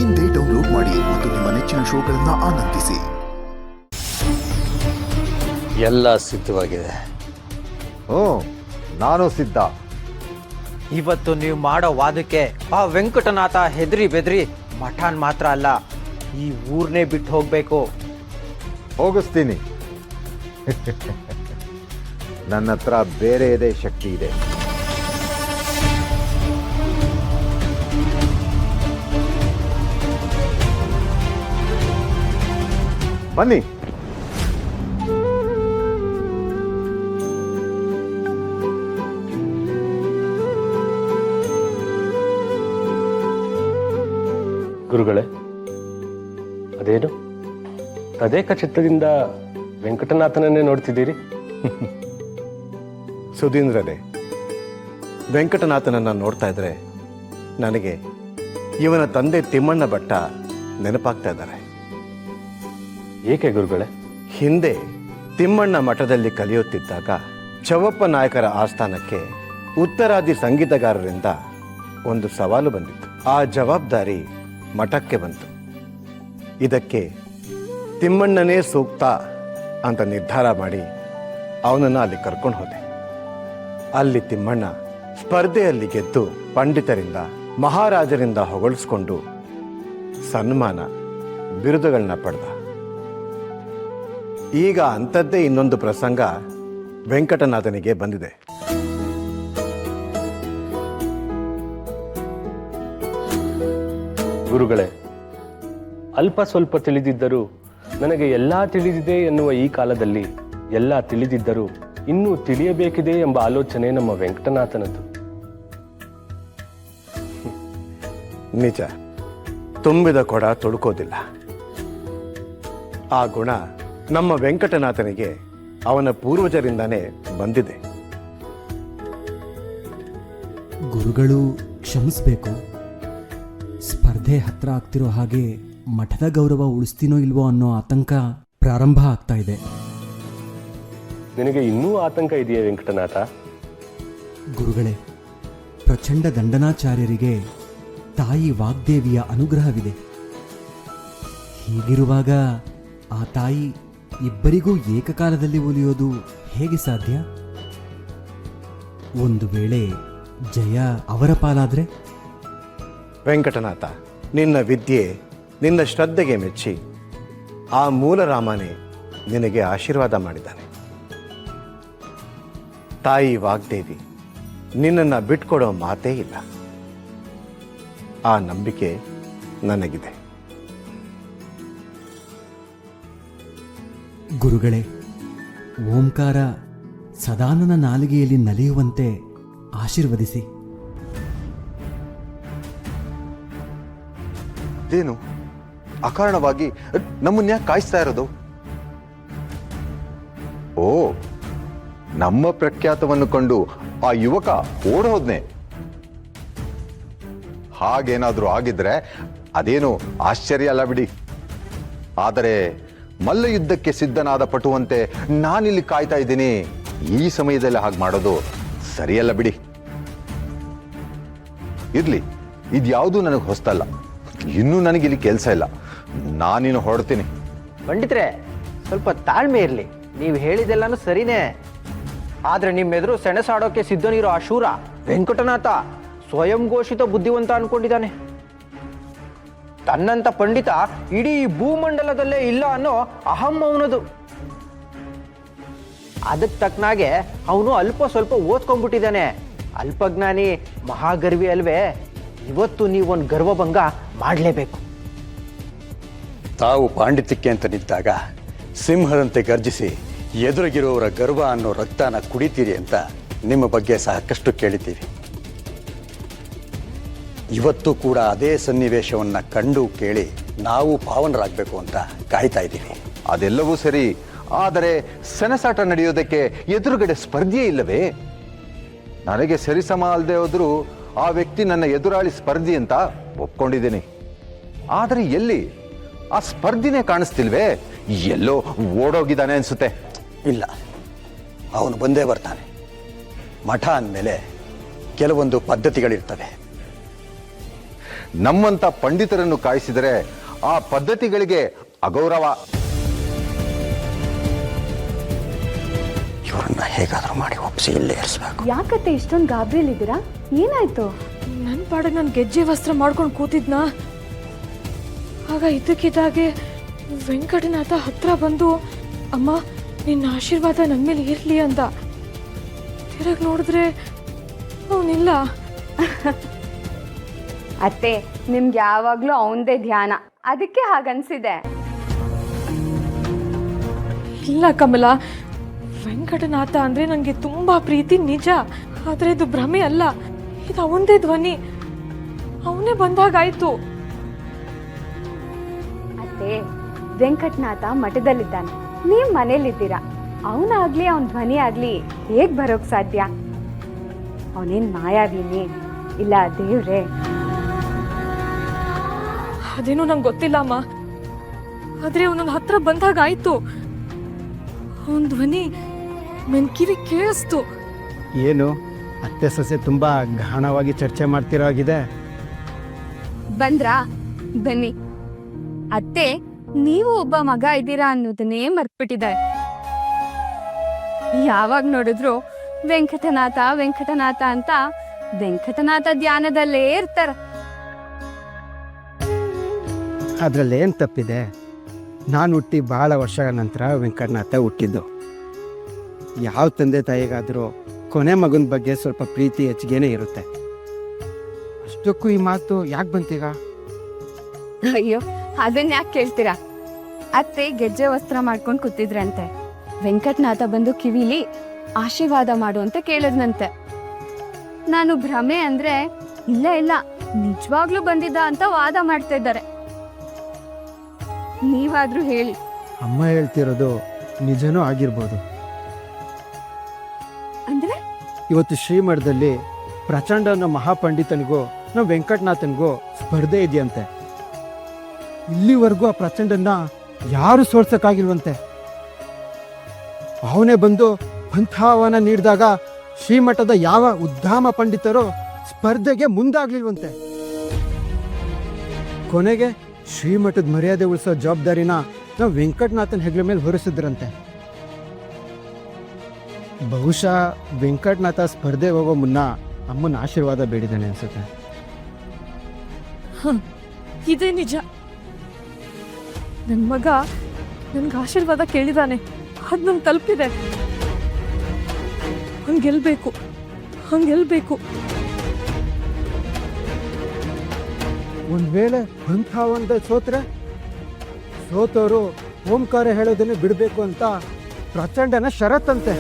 ಇಂದೇ ಡೌನ್ಲೋಡ್ ಮಾಡಿ ಮತ್ತು ನಿಮ್ಮ ನೆಚ್ಚಿನ ಶೋಗಳನ್ನು ಆನಂದಿಸಿ. ಎಲ್ಲ ಸಿದ್ಧವಾಗಿದೆ. ನಾನು ಸಿದ್ಧ. ಇವತ್ತು ನೀವು ಮಾಡೋ ವಾದಕ್ಕೆ ಆ ವೆಂಕಟನಾಥ ಹೆದರಿ ಬೆದರಿ ಮಠಾನ್ ಮಾತ್ರ ಅಲ್ಲ, ಈ ಊರ್ನೇ ಬಿಟ್ಟು ಹೋಗ್ಬೇಕು. ಹೋಗಿಸ್ತೀನಿ. ನನ್ನ ಹತ್ರ ಬೇರೆ ಇದೆ ಶಕ್ತಿ ಇದೆ. ಬನ್ನಿ. ಗುರುಗಳೇ, ಅದೇನು ತದೇಕ ಚಿತ್ತದಿಂದ ವೆಂಕಟನಾಥನನ್ನೇ ನೋಡ್ತಿದ್ದೀರಿ? ಸುಧೀಂದ್ರರೇ, ವೆಂಕಟನಾಥನನ್ನ ನೋಡ್ತಾ ಇದ್ರೆ ನನಗೆ ಇವನ ತಂದೆ ತಿಮ್ಮಣ್ಣ ಭಟ್ಟ ನೆನಪಾಗ್ತಾ ಇದ್ದಾರೆ. ಏಕೆ ಗುರುಗಳೇ? ಹಿಂದೆ ತಿಮ್ಮಣ್ಣ ಮಠದಲ್ಲಿ ಕಲಿಯುತ್ತಿದ್ದಾಗ ಚವಪ್ಪ ನಾಯಕರ ಆಸ್ಥಾನಕ್ಕೆ ಉತ್ತರಾದಿ ಸಂಗೀತಗಾರರಿಂದ ಒಂದು ಸವಾಲು ಬಂದಿತ್ತು. ಆ ಜವಾಬ್ದಾರಿ ಮಠಕ್ಕೆ ಬಂತು. ಇದಕ್ಕೆ ತಿಮ್ಮಣ್ಣನೇ ಸೂಕ್ತ ಅಂತ ನಿರ್ಧಾರ ಮಾಡಿ ಅವನನ್ನು ಅಲ್ಲಿ ಕರ್ಕೊಂಡು ಹೋದೆ. ಅಲ್ಲಿ ತಿಮ್ಮಣ್ಣ ಸ್ಪರ್ಧೆಯಲ್ಲಿ ಗೆದ್ದು ಪಂಡಿತರಿಂದ ಮಹಾರಾಜರಿಂದ ಹೊಗಳಿಸ್ಕೊಂಡು ಸನ್ಮಾನ ಬಿರುದುಗಳನ್ನ ಪಡೆದ. ಈಗ ಅಂಥದ್ದೇ ಇನ್ನೊಂದು ಪ್ರಸಂಗ ವೆಂಕಟನಾಥನಿಗೆ ಬಂದಿದೆ. ಗುರುಗಳೇ, ಅಲ್ಪ ಸ್ವಲ್ಪ ತಿಳಿದಿದ್ದರೂ ನನಗೆ ಎಲ್ಲ ತಿಳಿದಿದೆ ಎನ್ನುವ ಈ ಕಾಲದಲ್ಲಿ ಎಲ್ಲ ತಿಳಿದಿದ್ದರೂ ಇನ್ನೂ ತಿಳಿಯಬೇಕಿದೆ ಎಂಬ ಆಲೋಚನೆ ನಮ್ಮ ವೆಂಕಟನಾಥನದ್ದು. ನಿಜ, ತುಂಬಿದ ಕೊಡ ತೊಡುಕೋದಿಲ್ಲ. ಆ ಗುಣ ನಮ್ಮ ವೆಂಕಟನಾಥನಿಗೆ ಅವನ ಪೂರ್ವಜರಿಂದಾನೇ ಬಂದಿದೆ. ಗುರುಗಳು ಕ್ಷಮಿಸಬೇಕು. ಸ್ಪರ್ಧೆ ಹತ್ರ ಆಗ್ತಿರೋ ಹಾಗೆ ಮಠದ ಗೌರವ ಉಳಿಸ್ತೀನೋ ಇಲ್ವೋ ಅನ್ನೋ ಆತಂಕ ಪ್ರಾರಂಭ ಆಗ್ತಾ ಇದೆ. ನಿನಗೆ ಇನ್ನೂ ಆತಂಕ ಇದೆಯಾ ವೆಂಕಟನಾಥ? ಗುರುಗಳೇ, ಪ್ರಚಂಡ ದಂಡನಾಚಾರ್ಯರಿಗೆ ತಾಯಿ ವಾಗ್ದೇವಿಯ ಅನುಗ್ರಹವಿದೆ. ಹೀಗಿರುವಾಗ ಆ ತಾಯಿ ಇಬ್ಬರಿಗೂ ಏಕಕಾಲದಲ್ಲಿ ಒಲಿಯೋದು ಹೇಗೆ ಸಾಧ್ಯ? ಒಂದು ವೇಳೆ ಜಯ ಅವರ ಪಾಲಾದ್ರೆ? ವೆಂಕಟನಾಥ, ನಿನ್ನ ವಿದ್ಯೆ, ನಿನ್ನ ಶ್ರದ್ಧೆಗೆ ಮೆಚ್ಚಿ ಆ ಮೂಲರಾಮನೇ ನಿನಗೆ ಆಶೀರ್ವಾದ ಮಾಡಿದ್ದಾನೆ. ತಾಯಿ ವಾಗ್ದೇವಿ ನಿನ್ನನ್ನು ಬಿಟ್ಕೊಡೋ ಮಾತೇ ಇಲ್ಲ. ಆ ನಂಬಿಕೆ ನನಗಿದೆ. ಗುರುಗಳೇ, ಓಂಕಾರ ಸದಾನನ ನಾಲಿಗೆಯಲ್ಲಿ ನಲಿಯುವಂತೆ ಆಶೀರ್ವದಿಸಿ. ಇದೇನು ಅಕಾರಣವಾಗಿ ನಮ್ಮನ್ಯಾಕೆ ಕಾಯಿಸ್ತಾ ಇರೋದು? ಓ, ನಮ್ಮ ಪ್ರಖ್ಯಾತವನ್ನು ಕಂಡು ಆ ಯುವಕ ಓಡೋದ್ನೆ. ಹಾಗೇನಾದ್ರೂ ಆಗಿದ್ರೆ ಅದೇನು ಆಶ್ಚರ್ಯ ಅಲ್ಲ ಬಿಡಿ. ಆದರೆ ಮಲ್ಲ ಯುದ್ಧಕ್ಕೆ ಸಿದ್ಧನಾದ ಪಟುವಂತೆ ನಾನಿಲ್ಲಿ ಕಾಯ್ತಾ ಇದ್ದೀನಿ. ಈ ಸಮಯದಲ್ಲಿ ಹಾಗೆ ಮಾಡೋದು ಸರಿಯಲ್ಲ ಬಿಡಿ. ಇರ್ಲಿ, ಇದ್ಯಾವುದೂ ನನಗೆ ಹೊಸ್ತಲ್ಲ. ಇನ್ನೂ ನನಗಿಲ್ಲಿ ಕೆಲಸ ಇಲ್ಲ. ನಾನಿನ್ನು ಹೊರಡ್ತೀನಿ. ಪಂಡಿತ್ರೆ, ಸ್ವಲ್ಪ ತಾಳ್ಮೆ ಇರಲಿ. ನೀವು ಹೇಳಿದೆಲ್ಲಾನು ಸರಿನೇ. ಆದ್ರೆ ನಿಮ್ಮೆದುರು ಸೆಣಸಾಡೋಕೆ ಸಿದ್ಧನಿರೋ ಆ ಶೂರ ವೆಂಕಟನಾಥ ಸ್ವಯಂ ಘೋಷಿತ ಬುದ್ಧಿವಂತ ಅನ್ಕೊಂಡಿದ್ದಾನೆ. ತನ್ನಂತ ಪಂಡಿತ ಇಡೀ ಭೂಮಂಡಲದಲ್ಲೇ ಇಲ್ಲ ಅನ್ನೋ ಅಹಂ ಅವನದು. ಅದಕ್ಕೆ ತಕ್ಕನಾಗೆ ಅವನು ಅಲ್ಪ ಸ್ವಲ್ಪ ಓದ್ಕೊಂಡ್ಬಿಟ್ಟಿದ್ದಾನೆ. ಅಲ್ಪಜ್ಞಾನಿ ಮಹಾಗರ್ವಿ ಅಲ್ವೇ? ಇವತ್ತು ನೀವೊಂದು ಗರ್ವಭಂಗ ಮಾಡಲೇಬೇಕು. ತಾವು ಪಾಂಡಿತ್ಯಕ್ಕೆ ಅಂತ ನಿಂತಾಗ ಸಿಂಹದಂತೆ ಗರ್ಜಿಸಿ ಎದುರಿಗಿರೋರ ಗರ್ವ ಅನ್ನೋ ರಕ್ತನ ಕುಡಿತೀರಿ ಅಂತ ನಿಮ್ಮ ಬಗ್ಗೆ ಸಾಕಷ್ಟು ಕೇಳಿದ್ದೀವಿ. ಇವತ್ತು ಕೂಡ ಅದೇ ಸನ್ನಿವೇಶವನ್ನ ಕಂಡು ಕೇಳಿ ನಾವು ಪಾವನರಾಗಬೇಕು ಅಂತ ಕಾಯ್ತಾ ಇದ್ದೀವಿ. ಅದೆಲ್ಲವೂ ಸರಿ, ಆದರೆ ಸೆಣಸಾಟ ನಡೆಯೋದಕ್ಕೆ ಎದುರುಗಡೆ ಸ್ಪರ್ಧೆ ಇಲ್ಲವೇ? ನನಗೆ ಸರಿಸಮ ಅಲ್ಲದೆ ಹೋದ್ರೂ ಆ ವ್ಯಕ್ತಿ ನನ್ನ ಎದುರಾಳಿ ಸ್ಪರ್ಧಿ ಅಂತ ಒಪ್ಕೊಂಡಿದ್ದೀನಿ. ಆದರೆ ಎಲ್ಲಿ ಆ ಸ್ಪರ್ಧಿನೇ ಕಾಣಿಸ್ತಿಲ್ವೇ? ಎಲ್ಲೋ ಓಡೋಗಿದ್ದಾನೆ ಅನ್ಸುತ್ತೆ. ಇಲ್ಲ, ಅವನು ಬಂದೇ ಬರ್ತಾನೆ. ಮಠ ಅಂದಮೇಲೆ ಕೆಲವೊಂದು ಪದ್ಧತಿಗಳಿರ್ತವೆ. ನಮ್ಮಂತ ಪಂಡಿತರನ್ನು ಕಾಯಿಸಿದರೆ ಆ ಪದ್ಧತಿಗಳಿಗೆ ಅಗೌರವ. ಇವ್ರನ್ನ ಹೇಗಾದ್ರೂ ಮಾಡಿ ಒಪ್ಪಿಸಿ ಇಲ್ಲೇ ಇರಿಸ್ಬೇಕು. ಯಾಕತ್ತೆ ಇಷ್ಟೊಂದು ಗಾಬರಿಯಲ್ಲಿದ್ದೀರಾ? ಏನಾಯ್ತು? ನನ್ನ ಪಾಡಿಗೆ ನಾನು ಗೆಜ್ಜೆ ವಸ್ತ್ರ ಮಾಡ್ಕೊಂಡು ಕೂತಿದ್ನ. ಆಗ ಇದ್ದಕ್ಕಿದ್ದಾಗೆ ವೆಂಕಟನಾಥ ಹತ್ರ ಬಂದು, ಅಮ್ಮ ನಿನ್ನ ಆಶೀರ್ವಾದ ನನ್ನ ಮೇಲೆ ಇರಲಿ ಅಂತ. ತಿರುಗಿ ನೋಡಿದ್ರೆ ಅವನಿಲ್ಲ. ಅತ್ತೆ, ನಿಮ್ಗೆ ಯಾವಾಗ್ಲೂ ಅವನದೇ ಧ್ಯಾನ, ಅದಕ್ಕೆ ಹಾಗನ್ಸಿದೆ. ಇಲ್ಲ ಕಮಲ, ವೆಂಕಟನಾಥ ಅಂದ್ರೆ ನನಗೆ ತುಂಬಾ ಪ್ರೀತಿ ನಿಜ. ಆದ್ರೆ ಇದು ಭ್ರಮೆ ಅಲ್ಲ, ಇದು ಅವನದೇ ಧ್ವನಿ. ಅವನೇ ಬಂದಾಗಾಯ್ತು. ಅತ್ತೆ, ವೆಂಕಟನಾಥ ಮಠದಲ್ಲಿದ್ದಾನೆ, ನೀವ್ ಮನೇಲಿದ್ದೀರಾ. ಅವನಾಗ್ಲಿ ಅವನ ಧ್ವನಿ ಆಗ್ಲಿ ಹೇಗ್ ಬರೋಕ್ ಸಾಧ್ಯ? ಅವನೇನ್ ಮಾಯಾವಿನಿ ಇಲ್ಲ ದೇವ್ರೆ? ಅದೇನೋ ನಂಗೆ ಗೊತ್ತಿಲ್ಲ ಅಮ್ಮ, ಆದ್ರೆ ಅವನ ಹತ್ರ ಬಂದಾಗಾಯ್ತು. ಅವನ ಧ್ವನಿ ನನ್ನ ಕಿವಿ ಕೇಳಿಸ್ತು. ಏನು ಅತ್ತೆ ಸೊಸೆ ತುಂಬ ಗಾಢವಾಗಿ ಚರ್ಚೆ ಮಾಡ್ತಿರೋ ಆಗಿದೆ. ಬಂದ್ರಾ? ಬನ್ನಿ. ಅತ್ತೆ, ನೀವು ಒಬ್ಬ ಮಗ ಇದ್ದೀರಾ ಅನ್ನೋದನ್ನೇ ಮರ್ತ್ಬಿಟ್ಟಿದ್ದಾರೆ. ಯಾವಾಗ ನೋಡಿದ್ರು ವೆಂಕಟನಾಥ ವೆಂಕಟನಾಥ ಅಂತ ವೆಂಕಟನಾಥ ಧ್ಯಾನದಲ್ಲೇ ಇರ್ತಾರ. ಅದರಲ್ಲೇನು ತಪ್ಪಿದೆ? ನಾನು ಹುಟ್ಟಿ ಭಾಳ ವರ್ಷಗಳ ನಂತರ ವೆಂಕಟನಾಥ ಹುಟ್ಟಿದ್ದು. ಯಾವ ತಂದೆ ತಾಯಿಗಾದರೂ ಕೊನೆ ಮಗನ ಬಗ್ಗೆ ಸ್ವಲ್ಪ ಪ್ರೀತಿ ಹೆಚ್ಚಿಗೆನೇ ಇರುತ್ತೆ. ಅಷ್ಟಕ್ಕೂ ಈ ಮಾತು ಯಾಕೆ ಬಂತೀಗ? ಅಯ್ಯೋ, ಅದನ್ನ ಯಾಕೆ ಕೇಳ್ತೀರಾ? ಅತ್ತೆ ಗೆಜ್ಜೆ ವಸ್ತ್ರ ಮಾಡ್ಕೊಂಡು ಕೂತಿದ್ರಂತೆ. ವೆಂಕಟನಾಥ ಬಂದು ಕಿವಿಲಿ ಆಶೀರ್ವಾದ ಮಾಡು ಅಂತ ಕೇಳಿದ್ನಂತೆ. ನಾನು ಭ್ರಮೆ ಅಂದ್ರೆ ಇಲ್ಲ ಇಲ್ಲ ನಿಜವಾಗ್ಲೂ ಬಂದಿದ್ದ ಅಂತ ವಾದ ಮಾಡ್ತಾ ಇದ್ದಾರೆ. ನೀವಾದ್ರೂ ಹೇಳಿ. ಅಮ್ಮ ಹೇಳ್ತಿರೋದು ನಿಜನೂ ಆಗಿರ್ಬೋದು. ಅಂದ್ರೆ ಇವತ್ತು ಶ್ರೀಮಠದಲ್ಲಿ ಪ್ರಚಂಡ ಅನ್ನೋ ಮಹಾಪಂಡಿತನಿಗೂ ನಮ್ಮ ವೆಂಕಟನಾಥನ್ಗೂ ಸ್ಪರ್ಧೆ ಇದೆಯಂತೆ. ಇಲ್ಲಿವರೆಗೂ ಆ ಪ್ರಚಂಡನ್ನ ಯಾರು ಸೋಲ್ಸಕ್ಕಾಗಿಲ್ವಂತೆ. ಅವನೇ ಬಂದು ಪಂಥಾಹ್ವಾನ ನೀಡಿದಾಗ ಶ್ರೀಮಠದ ಯಾವ ಉದ್ದಾಮ ಪಂಡಿತರು ಸ್ಪರ್ಧೆಗೆ ಮುಂದಾಗ್ಲಿಲ್ವಂತೆ. ಕೊನೆಗೆ ಶ್ರೀಮಠದ ಮರ್ಯಾದೆ ಉಳಿಸೋ ಜವಾಬ್ದಾರಿನ ನಾವು ವೆಂಕಟನಾಥನ ಹೆಗಲ ಮೇಲೆ ಹೊರಿಸಿದ್ರಂತೆ. ಬಹುಶಃ ವೆಂಕಟನಾಥ ಸ್ಪರ್ಧೆ ಹೋಗೋ ಮುನ್ನ ಅಮ್ಮನ ಆಶೀರ್ವಾದ ಬೇಡಿದ್ದಾನೆ ಅನ್ಸುತ್ತೆ. ಇದೇ ನಿಜ. ನನ್ನ ಮಗ ನನ್ಗೆ ಆಶೀರ್ವಾದ ಕೇಳಿದಾನೆ, ಅದು ನಂಗೆ ತಲುಪಿದೆ. ಹಂಗೆಲ್ಬೇಕು, ಹಂಗೆಲ್ಬೇಕು. ಒಂದ್ ವೇಳೆ ಪಂಥಾಹ್ವಾನದಲ್ಲಿ ಸೋತವರು ಓಂಕಾರ ಹೇಳೋದನ್ನೇ ಬಿಡಬೇಕು ಅಂತ ಪ್ರಚಂಡನ ಷರತ್ತಂತೆ.